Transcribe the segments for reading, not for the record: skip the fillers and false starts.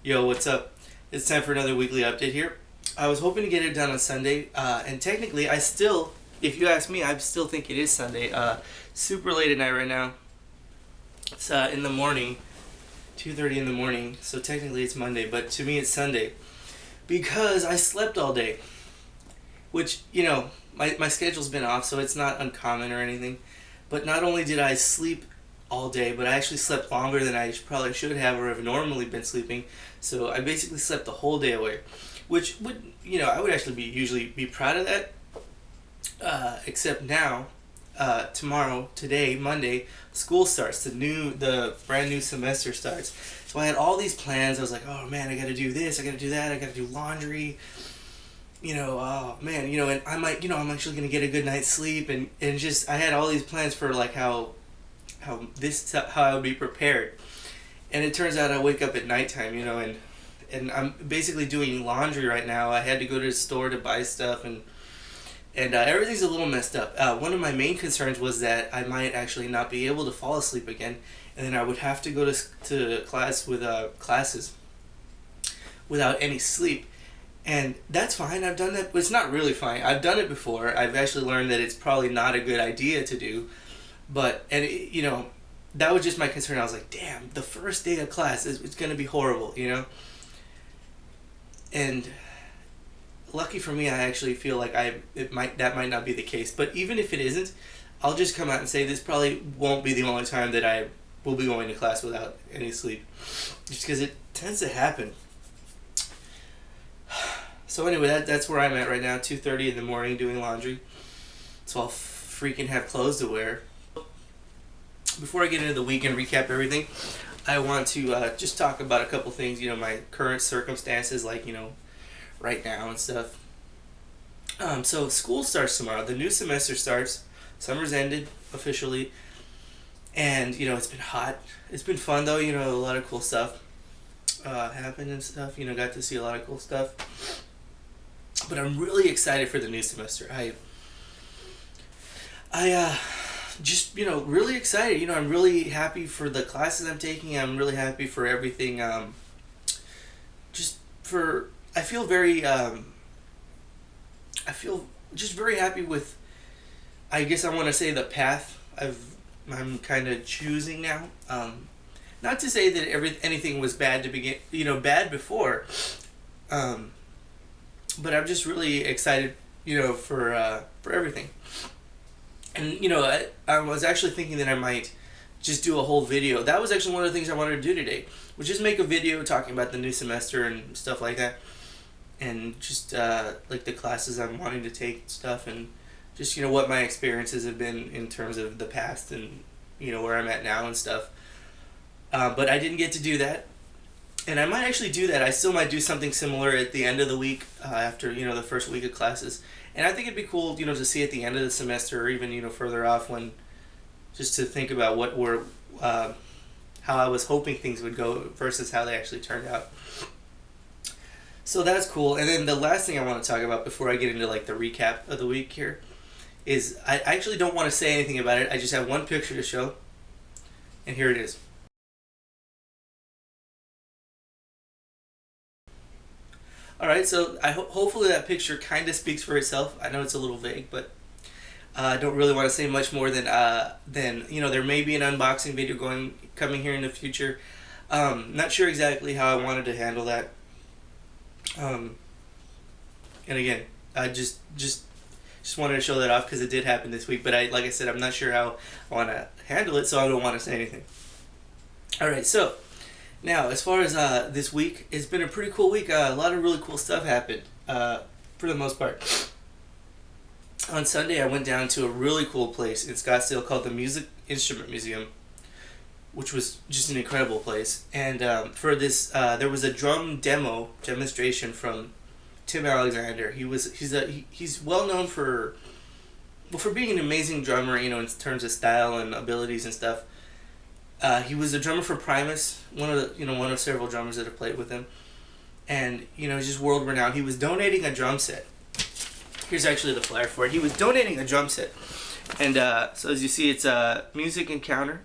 Yo, what's up? It's time for another weekly update here. I was hoping to get it done on Sunday, and technically, if you ask me, I still think it is Sunday. Super late at night right now. It's in the morning, 2:30 in the morning. So technically, it's Monday, but to me, it's Sunday because I slept all day. Which my schedule's been off, so it's not uncommon or anything. But not only did I sleep all day, but I actually slept longer than I probably should have or have normally been sleeping. So I basically slept the whole day away, which would I would actually usually be proud of that. Except now, today, Monday, school starts. The brand new semester starts. So I had all these plans. I was like, oh man, I got to do this, I got to do that, I got to do laundry. Oh man, and I might, I'm actually gonna get a good night's sleep, and just I had all these plans for like how I would be prepared, and it turns out I wake up at nighttime, and I'm basically doing laundry right now. I had to go to the store to buy stuff, and everything's a little messed up. One of my main concerns was that I might actually not be able to fall asleep again, and then I would have to go to class with classes without any sleep. And that's fine. I've done that. But it's not really fine. I've done it before. I've actually learned that it's probably not a good idea to do. But, that was just my concern. I was like, damn, the first day of class, it's going to be horrible. And lucky for me, I actually feel like that might not be the case. But even if it isn't, I'll just come out and say this probably won't be the only time that I will be going to class without any sleep. Just because it tends to happen. So anyway, that's where I'm at right now. 2:30 in the morning doing laundry. So I'll freaking have clothes to wear. Before I get into the week and recap everything, I want to just talk about a couple things. My current circumstances, like right now and stuff. So school starts tomorrow. The new semester starts. Summer's ended officially, and it's been hot. It's been fun though. A lot of cool stuff happened and stuff. Got to see a lot of cool stuff. But I'm really excited for the new semester. I just really excited. I'm really happy for the classes I'm taking. I'm really happy for everything. Just for I feel very I feel just very happy with. I guess I want to say the path I'm kind of choosing now. Not to say that anything was bad to begin. Bad before. But I'm just really excited, for everything. And I was actually thinking that I might just do a whole video. That was actually one of the things I wanted to do today, was just make a video talking about the new semester and stuff like that, and just like the classes I'm wanting to take and stuff, and just what my experiences have been in terms of the past and where I'm at now and stuff. But I didn't get to do that. And I might actually do that. I still might do something similar at the end of the week after the first week of classes. And I think it'd be cool to see at the end of the semester or even further off, when just to think about how I was hoping things would go versus how they actually turned out. So that's cool. And then the last thing I want to talk about before I get into like the recap of the week here is I actually don't want to say anything about it. I just have one picture to show, and here it is. All right, so hopefully that picture kind of speaks for itself. I know it's a little vague, but I don't really want to say much more than there may be an unboxing video coming here in the future. Not sure exactly how I wanted to handle that. And again, I just wanted to show that off because it did happen this week. But like I said, I'm not sure how I want to handle it, so I don't want to say anything. All right, so. Now, as far as this week, it's been a pretty cool week. A lot of really cool stuff happened, for the most part. On Sunday, I went down to a really cool place in Scottsdale called the Music Instrument Museum, which was just an incredible place. And for this, there was a drum demonstration from Tim Alexander. He's well known for being an amazing drummer, in terms of style and abilities and stuff. He was a drummer for Primus, one of several drummers that have played with him, and he's just world renowned. He was donating a drum set. Here's actually the flyer for it. He was donating a drum set, and so as you see, it's a Museum Encounter.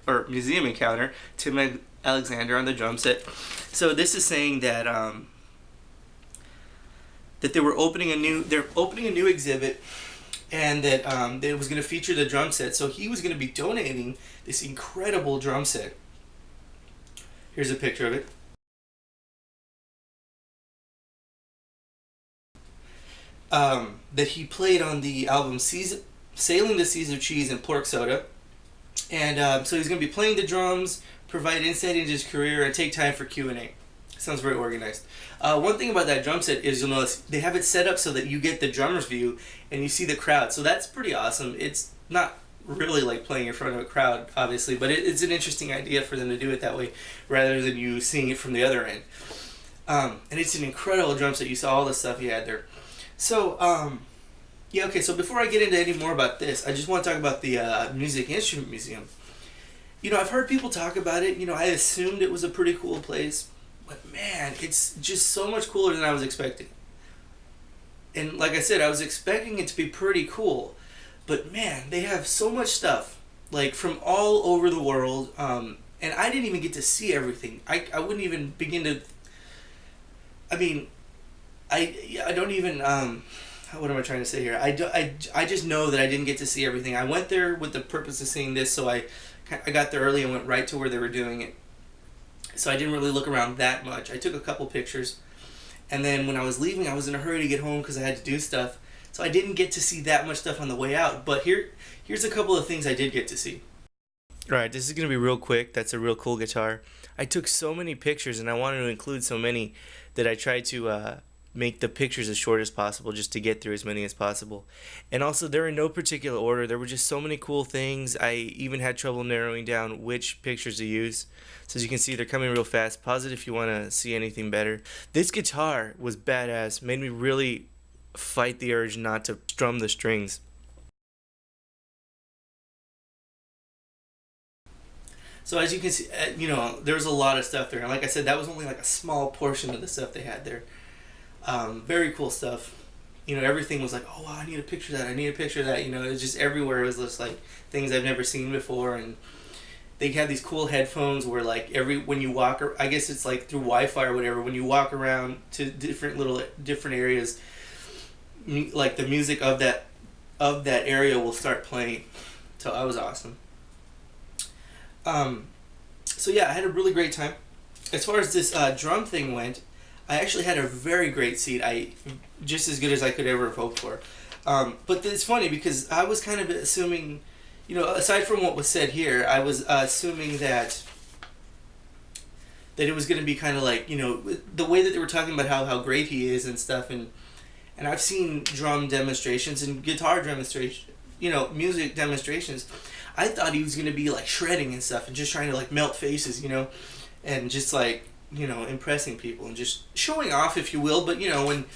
Alexander on the drum set. So this is saying that that they're opening a new exhibit, and that it was going to feature the drum set. So he was going to be donating this incredible drum set. Here's a picture of it. That he played on the album Sailing the Seas of Cheese and Pork Soda. And so he's going to be playing the drums, provide insight into his career, and take time for Q&A. Sounds very organized. One thing about that drum set is you'll notice they have it set up so that you get the drummer's view and you see the crowd. So that's pretty awesome. It's not really like playing in front of a crowd, obviously, but it's an interesting idea for them to do it that way rather than you seeing it from the other end. And it's an incredible drum set. You saw all the stuff he had there. So, yeah, okay, so before I get into any more about this, I just want to talk about the Music Instrument Museum. You know, I've heard people talk about it. You know, I assumed it was a pretty cool place. But man, it's just so much cooler than I was expecting. And like I said, I was expecting it to be pretty cool. But man, they have so much stuff, like from all over the world. And I didn't even get to see everything. I wouldn't even begin to... I mean, I don't even... what am I trying to say here? I just know that I didn't get to see everything. I went there with the purpose of seeing this, so I got there early and went right to where they were doing it. So I didn't really look around that much. I took a couple pictures, and then when I was leaving, I was in a hurry to get home because I had to do stuff. So I didn't get to see that much stuff on the way out. But here's a couple of things I did get to see. Alright, this is going to be real quick. That's a real cool guitar. I took so many pictures, and I wanted to include so many that I tried to make the pictures as short as possible just to get through as many as possible. And also, they're in no particular order. There were just so many cool things. I even had trouble narrowing down which pictures to use. So as you can see, they're coming real fast. Pause it if you want to see anything better. This guitar was badass. Made me really fight the urge not to strum the strings. So as you can see, you know, there's a lot of stuff there. And like I said, that was only like a small portion of the stuff they had there. Very cool stuff. You know, everything was like, oh wow, I need a picture of that, I need a picture of that. You know, it was just everywhere. It was just like things I've never seen before. And they had these cool headphones where like when you walk, I guess it's like through Wi-Fi or whatever, when you walk around to different areas, like the music of that area will start playing. So that was awesome. So yeah, I had a really great time. As far as this drum thing went, I actually had a very great seat. Just as good as I could ever have hoped for. But it's funny because I was kind of assuming, you know, aside from what was said here, I was assuming that it was going to be kind of like, you know, the way that they were talking about how great he is and stuff. And I've seen drum demonstrations and guitar demonstrations, you know, music demonstrations. I thought he was going to be like shredding and stuff and just trying to like melt faces, you know, and just like, you know, impressing people and just showing off, if you will. But you know, when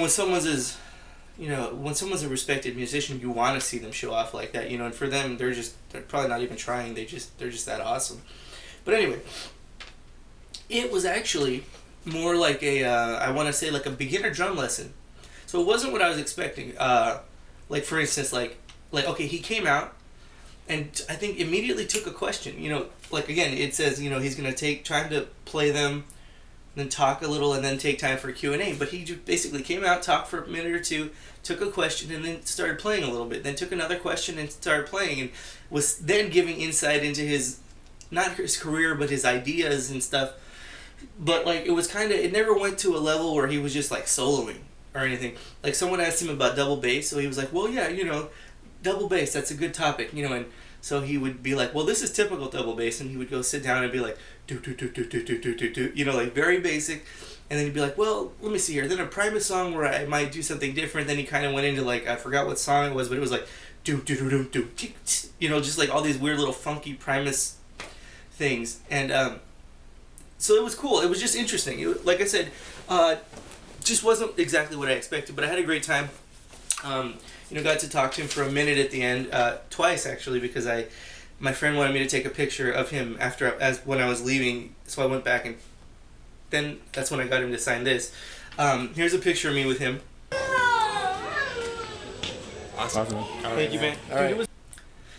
someone's a respected musician, you want to see them show off like that, you know. And for them, they're probably not even trying. They're just that awesome. But anyway, it was actually more like I want to say like a beginner drum lesson. So it wasn't what I was expecting. Like for instance, like okay, he came out. And I think immediately took a question. You know, like again, it says, you know, he's going to take time to play them, then talk a little, and then take time for Q&A. But he just basically came out, talked for a minute or two, took a question, and then started playing a little bit. Then took another question and started playing, and was then giving insight into not his career, but his ideas and stuff. But like, it never went to a level where he was just like soloing or anything. Like someone asked him about double bass, so he was like, well, yeah, you know, double bass, that's a good topic, you know. And so he would be like, well, this is typical double bass, and he would go sit down and be like, do do do do do do do do do, you know, like very basic. And then he'd be like, well, let me see here, then a Primus song where I might do something different. Then he kind of went into like, I forgot what song it was, but it was like do do do do do, you know, just like all these weird little funky Primus things. And so it was cool. It was just interesting. Like I said, just wasn't exactly what I expected, but I had a great time. You know, got to talk to him for a minute at the end, twice actually, because my friend wanted me to take a picture of him when I was leaving, so I went back, and then that's when I got him to sign this. Here's a picture of me with him. Awesome. Thank you, man. All right.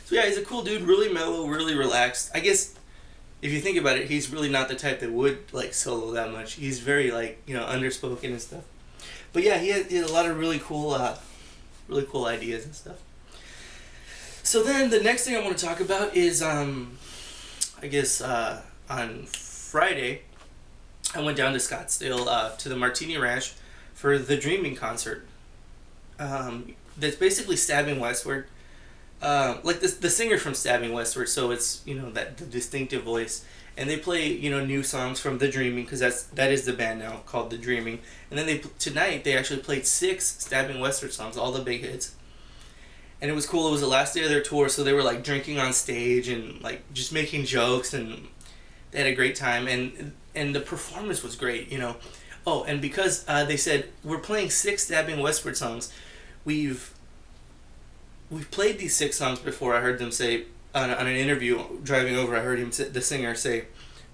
So yeah, he's a cool dude, really mellow, really relaxed. I guess if you think about it, he's really not the type that would like solo that much. He's very like underspoken and stuff. But yeah, he had a lot of really cool ideas and stuff. So then the next thing I want to talk about is I guess on Friday I went down to Scottsdale to the Martini Ranch for the Dreaming concert. That's basically Stabbing Westward. Like the singer from Stabbing Westward, so it's that the distinctive voice, and they play new songs from The Dreaming, because that is the band now called The Dreaming, and then tonight they actually played 6 Stabbing Westward songs, all the big hits, and it was cool. It was the last day of their tour, so they were like drinking on stage and like just making jokes, and they had a great time, and the performance was great. Oh, and because they said we're playing 6 Stabbing Westward songs, we've played these 6 songs before. I heard them say on an interview driving over. I heard the singer say,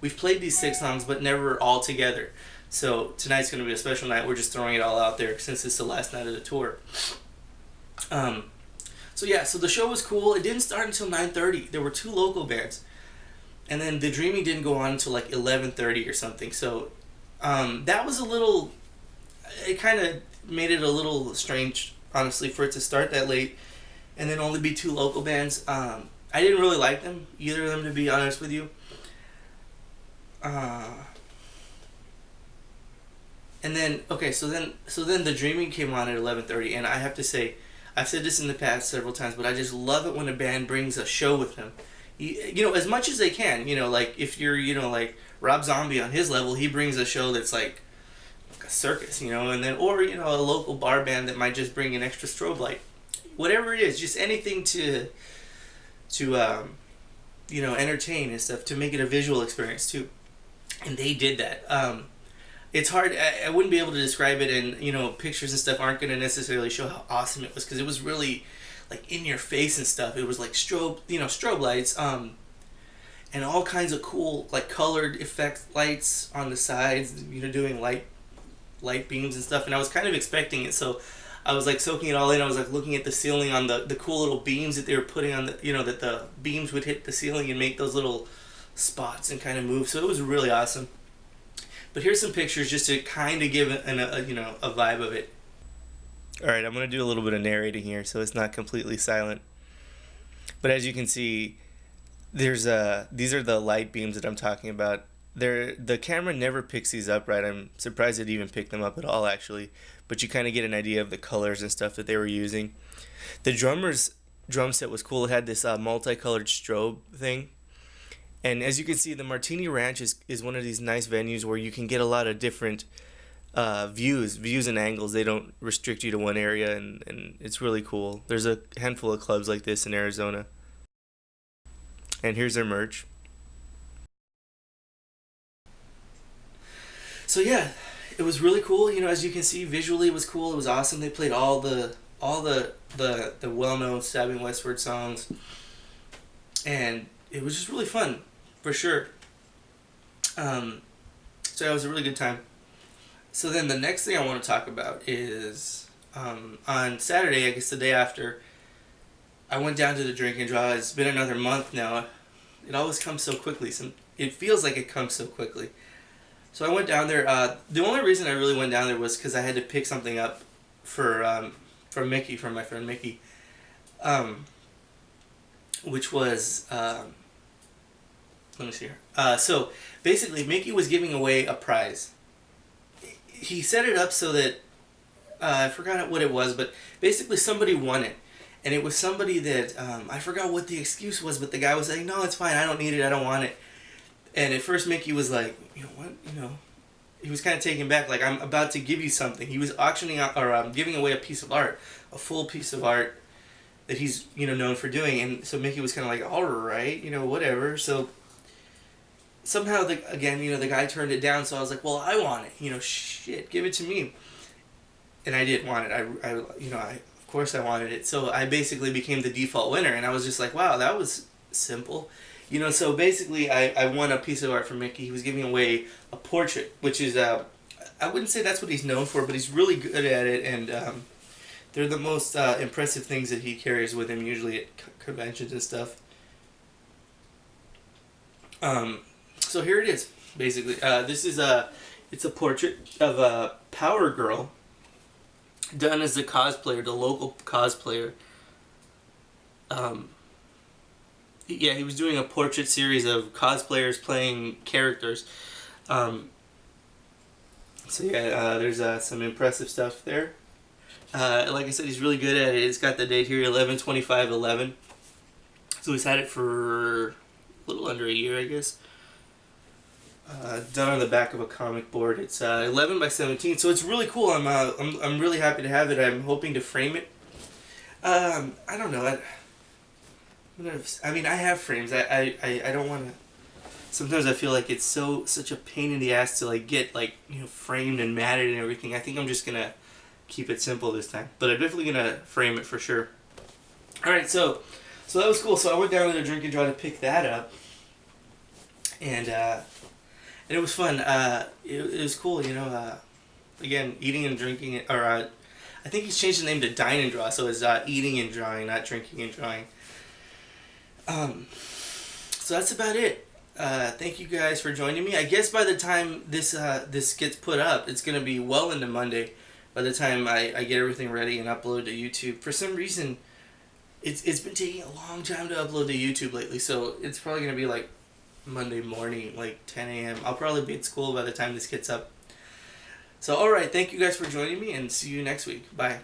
"We've played these 6 songs, but never all together. So tonight's going to be a special night. We're just throwing it all out there since it's the last night of the tour." So yeah, so the show was cool. It didn't start until 9:30. There were 2 local bands, and then The Dreaming didn't go on until like 11:30 or something. So that was a little. It kind of made it a little strange, honestly, for it to start that late and then only be 2 local bands. I didn't really like them, either of them, to be honest with you. And then The Dreaming came on at 11:30, and I have to say, I've said this in the past several times, but I just love it when a band brings a show with them. As much as they can. Like if you're like Rob Zombie on his level, he brings a show that's like a circus, and then or a local bar band that might just bring an extra strobe light. Whatever it is, just anything to entertain and stuff, to make it a visual experience too. And they did that. It's hard. I wouldn't be able to describe it, and pictures and stuff aren't going to necessarily show how awesome it was, because it was really like in your face and stuff. It was like strobe lights, and all kinds of cool like colored effect lights on the sides. Doing light beams and stuff. And I was kind of expecting it, so I was like soaking it all in. I was like looking at the ceiling on the cool little beams that they were putting on that the beams would hit the ceiling and make those little spots and kind of move. So it was really awesome. But here's some pictures just to kind of give a vibe of it. All right, I'm going to do a little bit of narrating here, so it's not completely silent. But as you can see, these are the light beams that I'm talking about. The camera never picks these up right. I'm surprised it even picked them up at all, actually. But you kind of get an idea of the colors and stuff that they were using. The drummer's drum set was cool. It had this multicolored strobe thing. And as you can see, the Martini Ranch is one of these nice venues where you can get a lot of different views and angles. They don't restrict you to one area, and it's really cool. There's a handful of clubs like this in Arizona. And here's their merch. So yeah, it was really cool. As you can see, visually it was cool. It was awesome. They played all the well-known Stabbing Westward songs, and it was just really fun, for sure. So it was a really good time. So then the next thing I want to talk about is on Saturday, I guess the day after, I went down to the Drink and Draw. It's been another month now. It always comes so quickly. It feels like it comes so quickly. So I went down there. The only reason I really went down there was because I had to pick something up from Mickey, from my friend Mickey, which was let me see here. So basically, Mickey was giving away a prize. He set it up so that I forgot what it was, but basically somebody won it, and it was somebody that I forgot what the excuse was, but the guy was saying, "No, it's fine. I don't need it. I don't want it." And at first Mickey was like, what? He was kind of taken back, like, I'm about to give you something. He was auctioning out, or giving away a piece of art, a full piece of art that he's, known for doing. And so Mickey was kind of like, all right, whatever. So somehow, the guy turned it down. So I was like, well, I want it. Shit, give it to me. And I didn't want it. Of course I wanted it. So I basically became the default winner. And I was just like, wow, that was simple. So basically I won a piece of art from Mickey. He was giving away a portrait, which is, I wouldn't say that's what he's known for, but he's really good at it, and they're the most impressive things that he carries with him, usually at conventions and stuff. so here it is. Basically, this is it's a portrait of a Power Girl done as the cosplayer, the local cosplayer. Yeah, he was doing a portrait series of cosplayers playing characters. So yeah, there's some impressive stuff there. Like I said, he's really good at it. It's got the date here, 11/25/11. So he's had it for a little under a year, I guess. Done on the back of a comic board. It's 11/17, so it's really cool. I'm really happy to have it. I'm hoping to frame it. I don't know. I mean, I have frames. I don't want to. Sometimes I feel like it's such a pain in the ass to like get like framed and matted and everything. I think I'm just gonna keep it simple this time, but I'm definitely gonna frame it for sure. All right, so that was cool. So I went down to the Drink and Draw to pick that up, and it was fun. It was cool, again, eating and drinking, or I think he's changed the name to Dine and Draw, so it's eating and drawing, not drinking and drawing. So that's about it. Thank you guys for joining me. I guess by the time this gets put up, it's gonna be well into Monday. By the time I get everything ready and upload to YouTube, for some reason, it's been taking a long time to upload to YouTube lately. So it's probably gonna be like Monday morning, like 10 a.m. I'll probably be at school by the time this gets up. So alright, thank you guys for joining me, and see you next week. Bye.